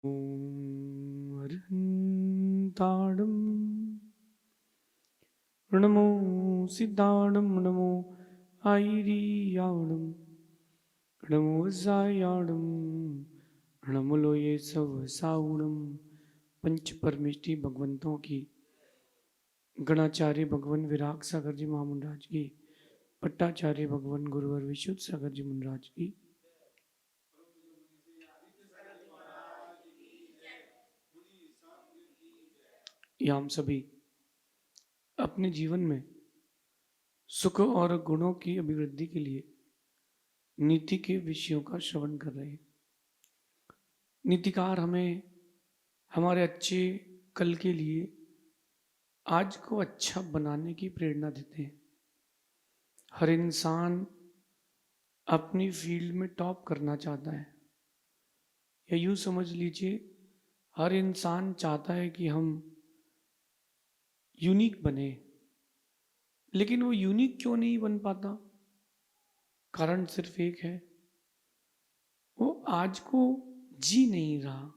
हरन्ताडं नमो सिद्धाडं नमो आयरियाडं नमो जायाडं नमो लोये सब साउडम। पंच परमेष्टि भगवंतों की गणाचार्य भगवान विराग सागर जी महामुंडाज की, पट्टाचार्य भगवान गुरुवर विशुद्ध सागर जी मुंडराज की, ये हम सभी अपने जीवन में सुख और गुणों की अभिवृद्धि के लिए नीति के विषयों का श्रवण कर रहे हैं। नीतिकार हमें हमारे अच्छे कल के लिए आज को अच्छा बनाने की प्रेरणा देते हैं। हर इंसान अपनी फील्ड में टॉप करना चाहता है, या यूं समझ लीजिए हर इंसान चाहता है कि हम यूनिक बने। लेकिन वो यूनिक क्यों नहीं बन पाता? कारण सिर्फ एक है, वो आज को जी नहीं रहा।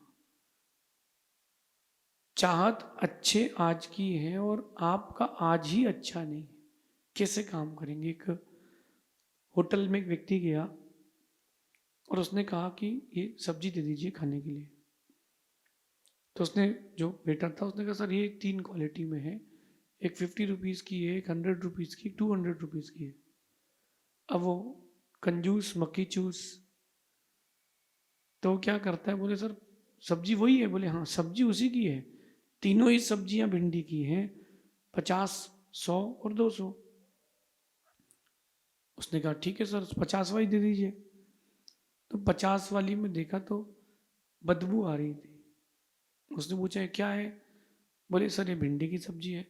चाहत अच्छे आज की है और आपका आज ही अच्छा नहीं है, कैसे काम करेंगे? एक होटल में एक व्यक्ति गया और उसने कहा कि ये सब्जी दे दीजिए खाने के लिए। तो उसने, जो वेटर था, उसने कहा सर ये 3 क्वालिटी में है, एक 50 रुपीज़ की है, एक 100 रुपीज़ की, 200 रुपीज़ की है। अब वो कंजूस मक्खी चूस, तो वो क्या करता है, बोले सर सब्जी वही है? बोले हाँ सब्जी उसी की है, तीनों ही सब्जियां भिंडी की हैं, 50, 100 और 200। उसने कहा ठीक है सर 50 वाली दे दीजिए। तो 50 वाली में देखा तो बदबू आ रही थी। उसने पूछा ये क्या है? बोले सर ये भिंडी की सब्जी है।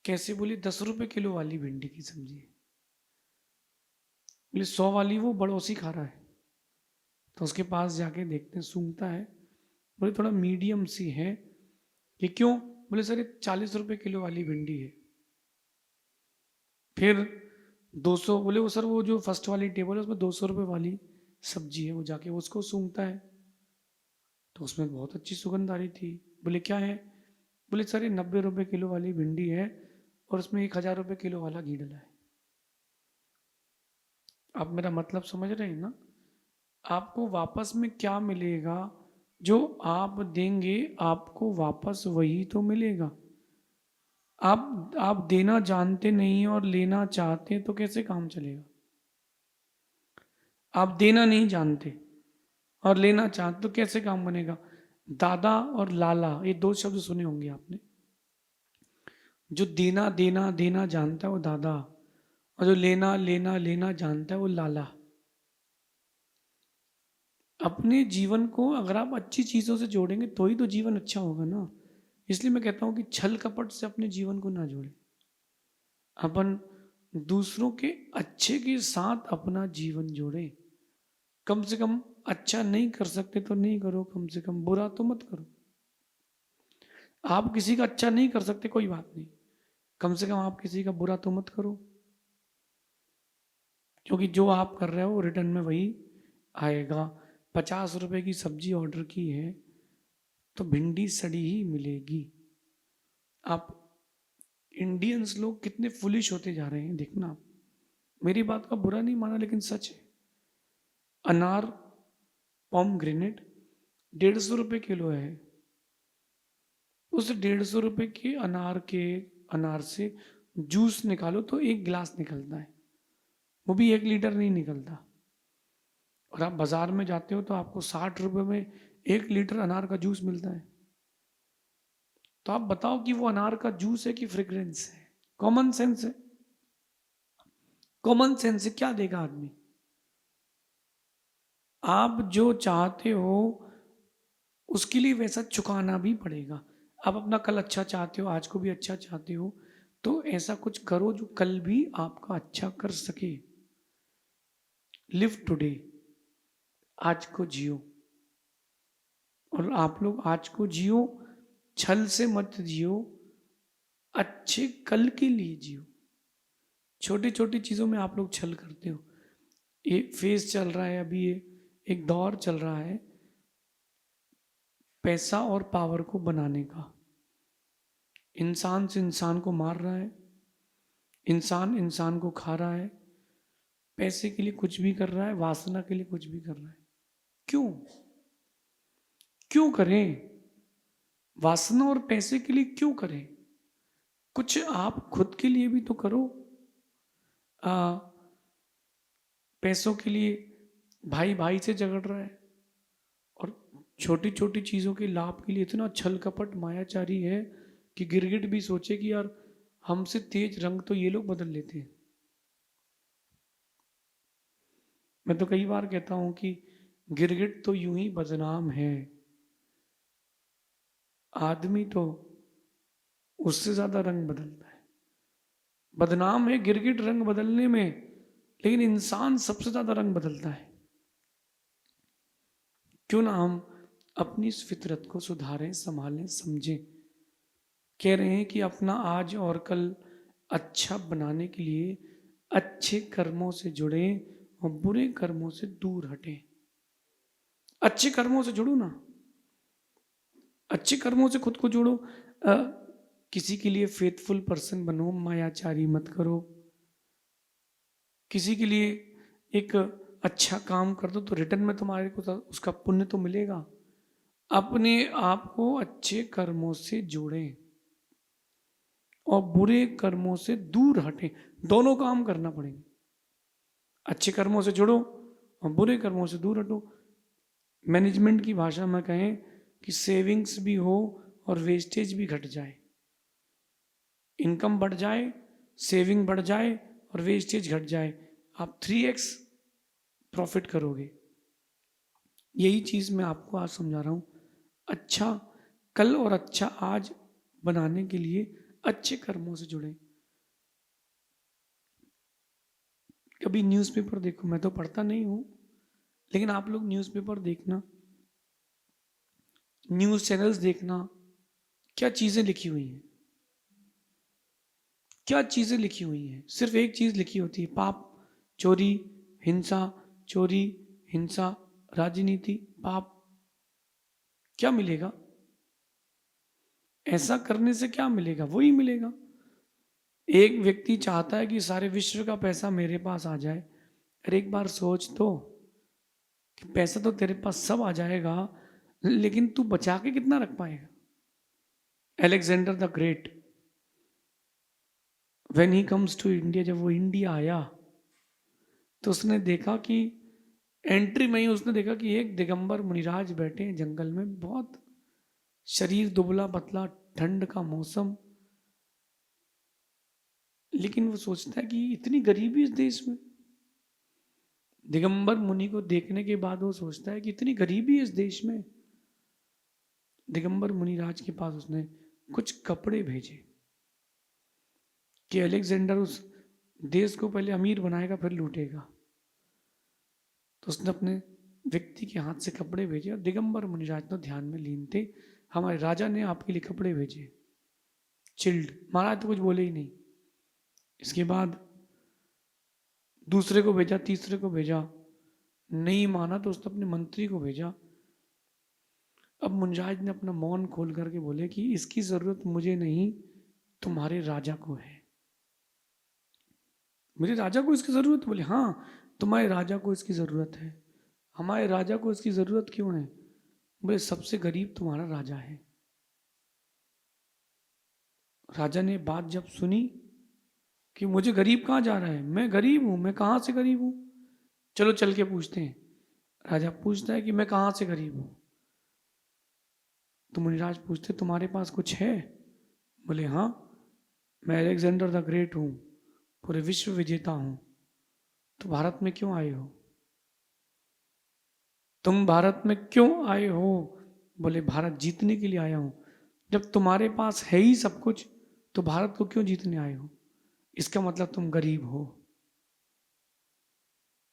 कैसे? बोले 10 रुपए किलो वाली भिंडी की सब्जी है। बोले 100 वाली वो बड़ोसी खा रहा है। तो उसके पास जाके देखते हैं, सूंघता है, बोले थोड़ा मीडियम सी है। ये क्यों? बोले सर ये 40 रुपए किलो वाली भिंडी है। फिर 200, बोले वो सर वो जो फर्स्ट वाली टेबल है उसमें 200 रुपए वाली सब्जी है। वो जाके उसको सूंघता है तो उसमें बहुत अच्छी सुगंध आ रही थी। बोले क्या है? बोले सर ये 90 रुपए किलो वाली भिंडी है और उसमें 1000 रुपए किलो वाला घी डला है। आप मेरा मतलब समझ रहे हैं ना? आपको वापस में क्या मिलेगा? जो आप देंगे आपको वापस वही तो मिलेगा। आप देना जानते नहीं और लेना चाहते तो कैसे काम चलेगा? आप देना नहीं जानते और लेना चाहते तो कैसे काम बनेगा? दादा और लाला, ये 2 शब्द सुने होंगे आपने। जो देना देना देना जानता है वो दादा, और जो लेना लेना लेना जानता है वो लाला। अपने जीवन को अगर आप अच्छी चीजों से जोड़ेंगे तो ही तो जीवन अच्छा होगा ना। इसलिए मैं कहता हूं कि छल कपट से अपने जीवन को ना जोड़ें। अपन दूसरों के अच्छे के साथ अपना जीवन जोड़ें। कम से कम अच्छा नहीं कर सकते तो नहीं करो, कम से कम बुरा तो मत करो। आप किसी का अच्छा नहीं कर सकते कोई बात नहीं, कम से कम आप किसी का बुरा तो मत करो। क्योंकि जो आप कर रहे हो रिटर्न में वही आएगा। 50 रुपए की सब्जी ऑर्डर की है तो भिंडी सड़ी ही मिलेगी। आप इंडियंस लोग कितने फुलिश होते जा रहे हैं देखना आप। मेरी बात का बुरा नहीं माना लेकिन सच है। अनार, पॉम ग्रेनेड 150 रुपए किलो है। उस 150 रुपए के अनार से जूस निकालो तो 1 गिलास निकलता है, वो भी 1 लीटर नहीं निकलता। और आप बाजार में जाते हो तो आपको 60 रुपए में 1 लीटर अनार का जूस मिलता है। तो आप बताओ कि वो अनार का जूस है कि फ्रेग्रेंस है? कॉमन सेंस है। कॉमन सेंस से क्या देगा आदमी? आप जो चाहते हो उसके लिए वैसा चुकाना भी पड़ेगा। आप अपना कल अच्छा चाहते हो, आज को भी अच्छा चाहते हो, तो ऐसा कुछ करो जो कल भी आपका अच्छा कर सके। लिव टुडे, आज को जियो। और आप लोग आज को जियो, छल से मत जियो, अच्छे कल के लिए जियो। छोटी छोटी चीजों में आप लोग छल करते हो। ये फेज चल रहा है अभी, ये एक दौर चल रहा है, पैसा और पावर को बनाने का। इंसान से इंसान को मार रहा है, इंसान इंसान को खा रहा है, पैसे के लिए कुछ भी कर रहा है, वासना के लिए कुछ भी कर रहा है। क्यों? क्यों करें? वासना और पैसे के लिए क्यों करें? कुछ आप खुद के लिए भी तो करो। पैसों के लिए भाई भाई से झगड़ रहा है, और छोटी छोटी चीजों के लाभ के लिए इतना छल कपट मायाचारी है कि गिरगिट भी सोचे कि यार हमसे तेज रंग तो ये लोग बदल लेते हैं। मैं तो कई बार कहता हूं कि गिरगिट तो यूं ही बदनाम है, आदमी तो उससे ज्यादा रंग बदलता है। बदनाम है गिरगिट रंग बदलने में, लेकिन इंसान सबसे ज्यादा रंग बदलता है। क्यों ना हम अपनी इस फितरत को सुधारें, संभालें, समझें। कह रहे हैं कि अपना आज और कल अच्छा बनाने के लिए अच्छे कर्मों से जुड़ें और बुरे कर्मों से दूर हटें। अच्छे कर्मों से जुड़ो ना, अच्छे कर्मों से खुद को जोड़ो। अ, किसी के लिए फेथफुल पर्सन बनो, मायाचारी मत करो। किसी के लिए एक अच्छा काम कर दो तो रिटर्न में तुम्हारे को उसका पुण्य तो मिलेगा। अपने आप को अच्छे कर्मों से जोड़ें और बुरे कर्मों से दूर हटें। दोनों काम करना पड़ेंगे। अच्छे कर्मों से जुड़ो और बुरे कर्मों से दूर हटो। मैनेजमेंट की भाषा में कहें कि सेविंग्स भी हो और वेस्टेज भी घट जाए। इनकम बढ़ जाए, सेविंग बढ़ जाए और वेस्टेज घट जाए, आप 3x प्रॉफिट करोगे। यही चीज मैं आपको आज समझा रहा हूं। अच्छा कल और अच्छा आज बनाने के लिए अच्छे कर्मों से जुड़े। कभी न्यूज़पेपर देखो, मैं तो पढ़ता नहीं हूं, लेकिन आप लोग न्यूज़पेपर देखना, न्यूज़ चैनल्स देखना, क्या चीजें लिखी हुई हैं, क्या चीजें लिखी हुई हैं। सिर्फ एक चीज लिखी होती है, पाप, चोरी, हिंसा, चोरी, हिंसा, राजनीति, पाप। क्या मिलेगा? ऐसा करने से क्या मिलेगा? वही मिलेगा। एक व्यक्ति चाहता है कि सारे विश्व का पैसा मेरे पास आ जाए। अरे एक बार सोच तो कि पैसा तो तेरे पास सब आ जाएगा, लेकिन तू बचा के कितना रख पाएगा? Alexander the great, when he comes to India, जब वो इंडिया आया तो उसने देखा कि एंट्री में ही उसने देखा कि एक दिगंबर मुनिराज बैठे हैं जंगल में, बहुत शरीर दुबला पतला, ठंड का मौसम, लेकिन वो सोचता है कि इतनी गरीबी इस देश में। दिगंबर मुनि को देखने के बाद वो सोचता है कि इतनी गरीबी है इस देश में। दिगंबर मुनिराज के पास उसने कुछ कपड़े भेजे कि अलेक्जेंडर उस देश को पहले अमीर बनाएगा फिर लूटेगा। तो उसने अपने व्यक्ति के हाथ से कपड़े भेजे और दिगंबर मुनिराज तो ध्यान में लीन थे। हमारे राजा ने आपके लिए कपड़े भेजे। चिल्ड, महाराज तो कुछ बोले ही नहीं। इसके बाद दूसरे को भेजा, तीसरे को भेजा, नहीं माना तो उसने अपने मंत्री को भेजा। अब मुनिराज ने अपना मौन खोल करके बोले कि इसकी जरूरत मुझे नहीं, तुम्हारे राजा को है। मेरे राजा को इसकी जरूरत? बोले हाँ, तुम्हारे राजा को इसकी जरूरत है। हमारे राजा को इसकी जरूरत क्यों है? बोले सबसे गरीब तुम्हारा राजा है। राजा ने बात जब सुनी कि मुझे गरीब कहाँ जा रहा है, मैं गरीब हूं, मैं कहाँ से गरीब हूं, चलो चल के पूछते हैं। राजा पूछता है कि मैं कहाँ से गरीब हूं। तो मुनिराज पूछते तुम्हारे पास कुछ है? बोले हाँ, मैं अलेक्जेंडर द ग्रेट हूं, पूरे विश्व विजेता हूं। तो भारत में क्यों आए हो? तुम भारत में क्यों आए हो? बोले भारत जीतने के लिए आया हूं। जब तुम्हारे पास है ही सब कुछ तो भारत को क्यों जीतने आए हो? इसका मतलब तुम गरीब हो।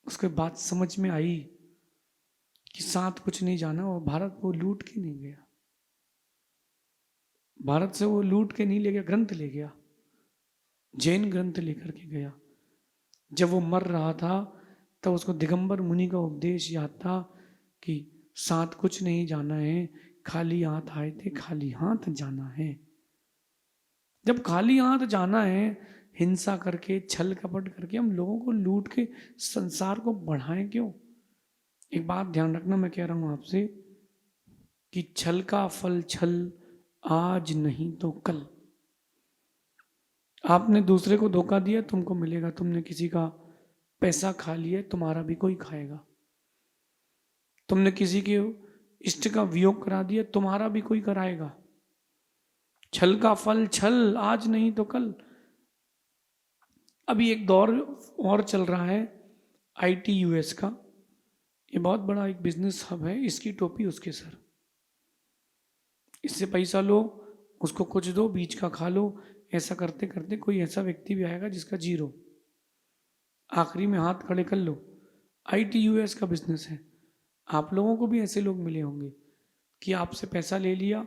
उसके बात समझ में आई कि साथ कुछ नहीं जाना, और भारत को लूट के नहीं गया। भारत से वो लूट के नहीं ले गया, ग्रंथ ले गया, जैन ग्रंथ लेकर के गया। जब वो मर रहा था तब उसको दिगंबर मुनि का उपदेश याद था कि साथ कुछ नहीं जाना है, खाली हाथ आए थे, खाली हाथ जाना है। जब खाली हाथ जाना है, हिंसा करके, छल कपट करके हम लोगों को लूट के संसार को बढ़ाएं क्यों? एक बात ध्यान रखना, मैं कह रहा हूं आपसे कि छल का फल छल, आज नहीं तो कल। आपने दूसरे को धोखा दिया, तुमको मिलेगा। तुमने किसी का पैसा खा लिया, तुम्हारा भी कोई खाएगा। तुमने किसी के इष्ट का वियोग करा दिया, तुम्हारा भी कोई कराएगा। छल का फल छल, आज नहीं तो कल। अभी एक दौर और चल रहा है ITUS का। ये बहुत बड़ा एक बिजनेस हब है, इसकी टोपी उसके सर। इससे पैसा लो, उसको कुछ दो, बीच का खा लो। ऐसा करते करते कोई ऐसा व्यक्ति भी आएगा जिसका जीरो, आखिरी में हाथ खड़े कर लो। ITUS का बिजनेस है। आप लोगों को भी ऐसे लोग मिले होंगे कि आपसे पैसा ले लिया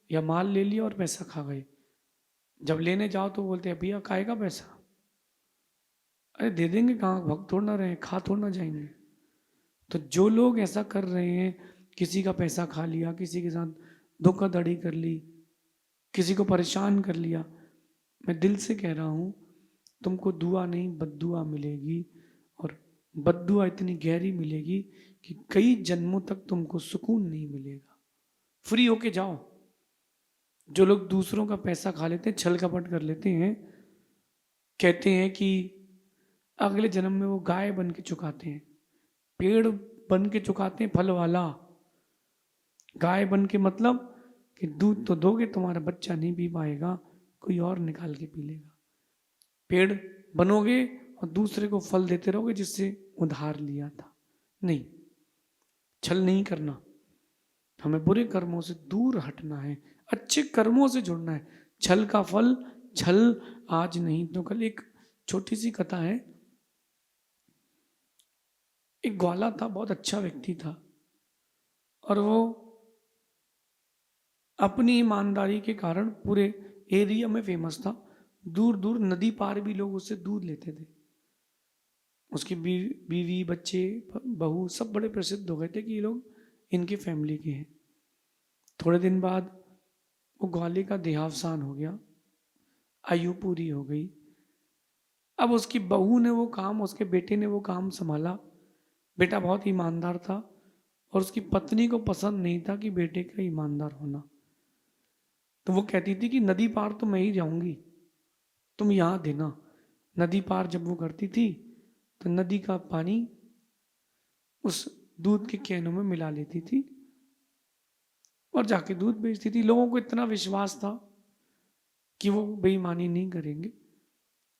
या माल ले लिया और पैसा खा गए। जब लेने जाओ तो बोलते हैं भैया काहे का पैसा? अरे दे देंगे, कहाँ भग थोड़ ना रहे, खा थोड़ ना जाएंगे। तो जो लोग ऐसा कर रहे हैं, किसी का पैसा खा लिया, किसी के साथ धोखाधड़ी कर ली, किसी को परेशान कर लिया, मैं दिल से कह रहा हूँ तुमको दुआ नहीं बद्दुआ मिलेगी। और बद्दुआ इतनी गहरी मिलेगी कि कई जन्मों तक तुमको सुकून नहीं मिलेगा। फ्री होके जाओ। जो लोग दूसरों का पैसा खा लेते हैं, छल कपट कर लेते हैं, कहते हैं कि अगले जन्म में वो गाय बन के चुकाते हैं, पेड़ बन के चुकाते हैं फल वाला। गाय बन के मतलब कि दूध तो दोगे, तुम्हारा बच्चा नहीं पी पाएगा, कोई और निकाल के पी लेगा। पेड़ बनोगे और दूसरे को फल देते रहोगे जिससे उधार लिया था। नहीं, छल नहीं करना। हमें बुरे कर्मों से दूर हटना है, अच्छे कर्मों से जुड़ना है। छल का फल छल, आज नहीं तो कल। एक छोटी सी कथा है। एक ग्वाला था, बहुत अच्छा व्यक्ति था, और वो अपनी ईमानदारी के कारण पूरे एरिया में फेमस था। दूर दूर नदी पार भी लोग उससे दूध लेते थे। उसकी बीवी बच्चे बहू सब बड़े प्रसिद्ध हो गए थे कि ये लोग इनके फैमिली के हैं। थोड़े दिन बाद वो ग्वाले का देहावसान हो गया, आयु पूरी हो गई। अब उसकी बहू ने वो काम, उसके बेटे ने वो काम संभाला। बेटा बहुत ईमानदार था और उसकी पत्नी को पसंद नहीं था कि बेटे का ईमानदार होना। तो वो कहती थी कि नदी पार तो मैं ही जाऊंगी, तुम यहां देना। नदी पार जब वो करती थी तो नदी का पानी उस दूध के कैनों में मिला लेती थी और जाके दूध बेचती थी। लोगों को इतना विश्वास था कि वो बेईमानी नहीं करेंगे।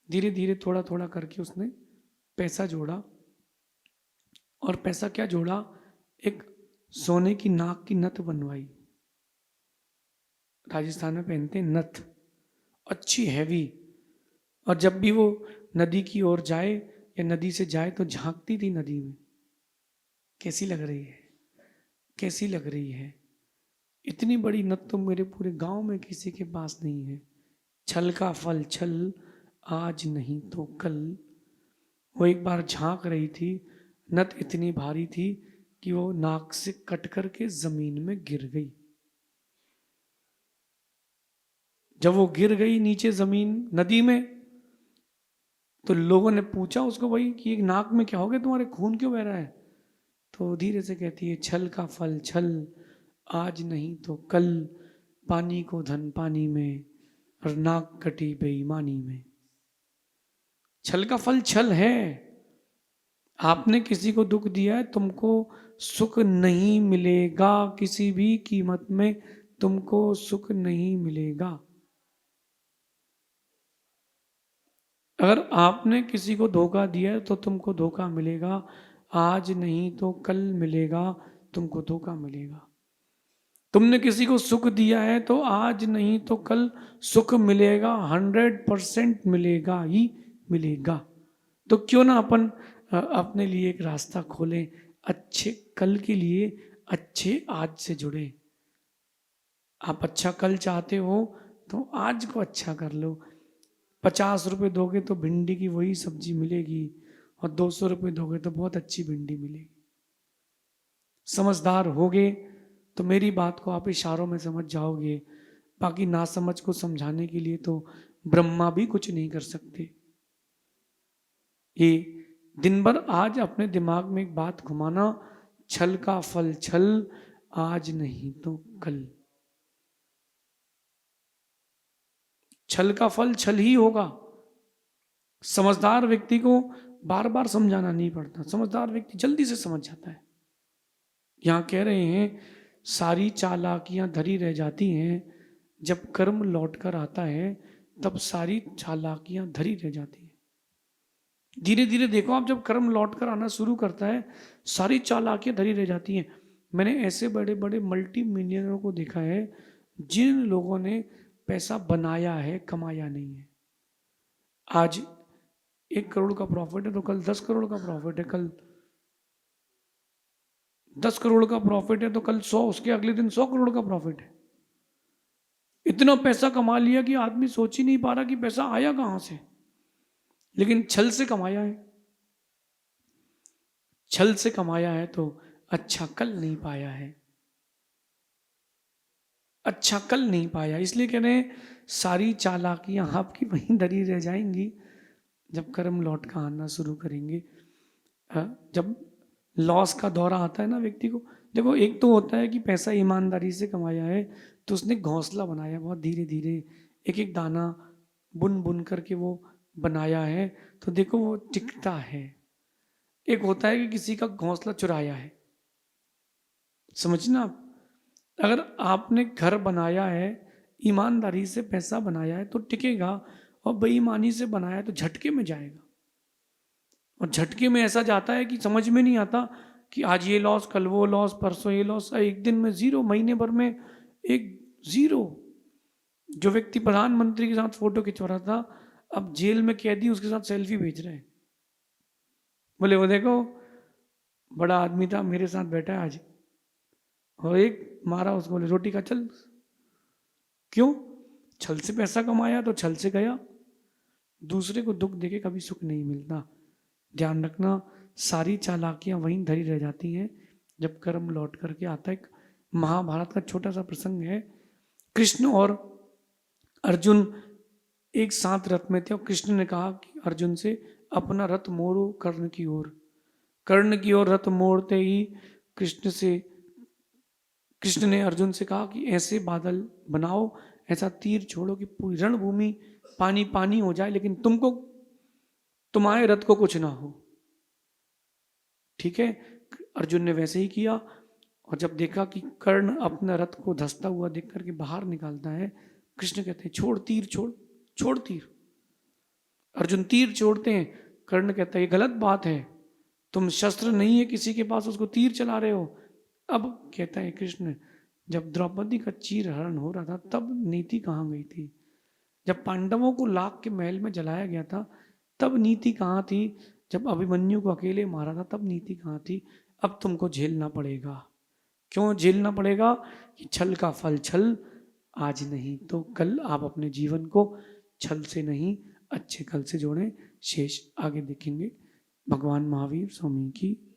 धीरे धीरे थोड़ा थोड़ा करके उसने पैसा जोड़ा। और पैसा क्या जोड़ा, एक सोने की नाक की नथ बनवाई। राजस्थान में पहनते हैं नथ, अच्छी हैवी। और जब भी वो नदी की ओर जाए या नदी से जाए तो झांकती थी नदी में, कैसी लग रही है, कैसी लग रही है। इतनी बड़ी नथ तो मेरे पूरे गांव में किसी के पास नहीं है। छल का फल छल, आज नहीं तो कल। वो एक बार झांक रही थी, नथ इतनी भारी थी कि वो नाक से कट करके जमीन में गिर गई। जब वो गिर गई नीचे जमीन नदी में, तो लोगों ने पूछा उसको, भाई कि नाक में क्या हो गया तुम्हारे, खून क्यों बह रहा है? तो धीरे से कहती है, छल का फल छल, आज नहीं तो कल। पानी को धन पानी में और नाक कटी बेईमानी में। छल का फल छल है। आपने किसी को दुख दिया है, तुमको सुख नहीं मिलेगा, किसी भी कीमत में तुमको सुख नहीं मिलेगा। अगर आपने किसी को धोखा दिया है तो तुमको धोखा मिलेगा, आज नहीं तो कल मिलेगा, तुमको धोखा मिलेगा। तुमने किसी को सुख दिया है तो आज नहीं तो कल सुख मिलेगा, 100% मिलेगा ही मिलेगा। तो क्यों ना अपन अपने लिए एक रास्ता खोलें, अच्छे कल के लिए, अच्छे आज से जुड़े। आप अच्छा कल चाहते हो तो आज को अच्छा कर लो। 50 रुपये दोगे तो भिंडी की वही सब्जी मिलेगी, और 200 रुपये दोगे तो बहुत अच्छी भिंडी मिलेगी। समझदार होगे तो मेरी बात को आप इशारों में समझ जाओगे। बाकी ना समझ को समझाने के लिए तो ब्रह्मा भी कुछ नहीं कर सकते। ये दिन भर आज अपने दिमाग में एक बात घुमाना, छल का फल छल, आज नहीं तो कल। छल का फल छल ही होगा। समझदार व्यक्ति को बार बार समझाना नहीं पड़ता, समझदार व्यक्ति जल्दी से समझ जाता है। यहां कह रहे हैं सारी चालाकियां धरी रह जाती हैं, जब कर्म लौट कर आता है तब सारी चालाकियां धरी रह जाती हैं। धीरे धीरे देखो आप, जब कर्म लौट कर आना शुरू करता है सारी चालाकियां धरी रह जाती हैं। मैंने ऐसे बड़े बड़े मल्टी मिलियनरों को देखा है जिन लोगों ने पैसा बनाया है, कमाया नहीं है। आज 1 करोड़ का प्रॉफिट है तो कल 10 करोड़ का प्रॉफिट है, कल 10 करोड़ का प्रॉफिट है तो कल 100, उसके अगले दिन 100 करोड़ का प्रॉफिट है। इतना पैसा कमा लिया कि आदमी सोच ही नहीं पा रहा कि पैसा आया कहां से, लेकिन छल से कमाया है। छल से कमाया है तो अच्छा कल नहीं पाया है, अच्छा कल नहीं पाया। इसलिए कह रहे हैं सारी चालाकियां आपकी वहीं धरी रह जाएंगी जब कर्म लौट का आना शुरू करेंगे। जब लॉस का दौरा आता है ना व्यक्ति को, देखो एक तो होता है कि पैसा ईमानदारी से कमाया है तो उसने घोंसला बनाया, बहुत धीरे धीरे एक एक दाना बुन बुन करके वो बनाया है, तो देखो वो टिकता है। एक होता है कि किसी का घोंसला चुराया है, समझना। अगर आपने घर बनाया है, ईमानदारी से पैसा बनाया है तो टिकेगा, और बेईमानी से बनाया है तो झटके में जाएगा। और झटके में ऐसा जाता है कि समझ में नहीं आता कि आज ये लॉस, कल वो लॉस, परसों ये लॉस, एक दिन में जीरो, महीने भर में एक जीरो। जो व्यक्ति प्रधानमंत्री के साथ फोटो खिंचवा रहा था, अब जेल में कैदी उसके साथ सेल्फी भेज रहे हैं। बोले वो देखो बड़ा आदमी था, मेरे साथ बैठा है आज, और एक मारा उसको, बोले रोटी खा चल। क्यों? छल से पैसा कमाया तो छल से गया। दूसरे को दुख देके कभी सुख नहीं मिलता। ध्यान रखना, सारी चालाकियां वहीं धरी रह जाती हैं जब कर्म लौट करके आता है। महाभारत का छोटा सा प्रसंग है। कृष्ण और अर्जुन एक साथ रथ में थे और कृष्ण ने कहा कि अर्जुन से अपना रथ मोड़ो कर्ण की ओर। कर्ण की ओर रथ मोड़ते ही कृष्ण ने अर्जुन से कहा कि ऐसे बादल बनाओ, ऐसा तीर छोड़ो कि पूरी रणभूमि पानी पानी हो जाए, लेकिन तुम्हारे रथ को कुछ ना हो। ठीक है, अर्जुन ने वैसे ही किया। और जब देखा कि कर्ण अपना रथ को धंसता हुआ देख करके बाहर निकालता है, कृष्ण कहते हैं छोड़ तीर, छोड़ छोड़ तीर। अर्जुन तीर छोड़ते हैं, कर्ण कहता है ये गलत बात है, तुम शस्त्र नहीं है किसी के पास, उसको तीर चला रहे हो। अब कहता है कृष्ण, जब द्रौपदी का चीर हरण हो रहा था तब नीति कहाँ गई थी? जब पांडवों को लाख के महल में जलाया गया था तब नीति कहाँ थी? जब अभिमन्यु को अकेले मारा था तब नीति कहाँ थी? अब तुमको झेलना पड़ेगा। क्यों झेलना पड़ेगा? कि छल का फल छल, आज नहीं तो कल। आप अपने जीवन को छल से नहीं, अच्छे कल से जोड़ें। शेष आगे देखेंगे। भगवान महावीर स्वामी की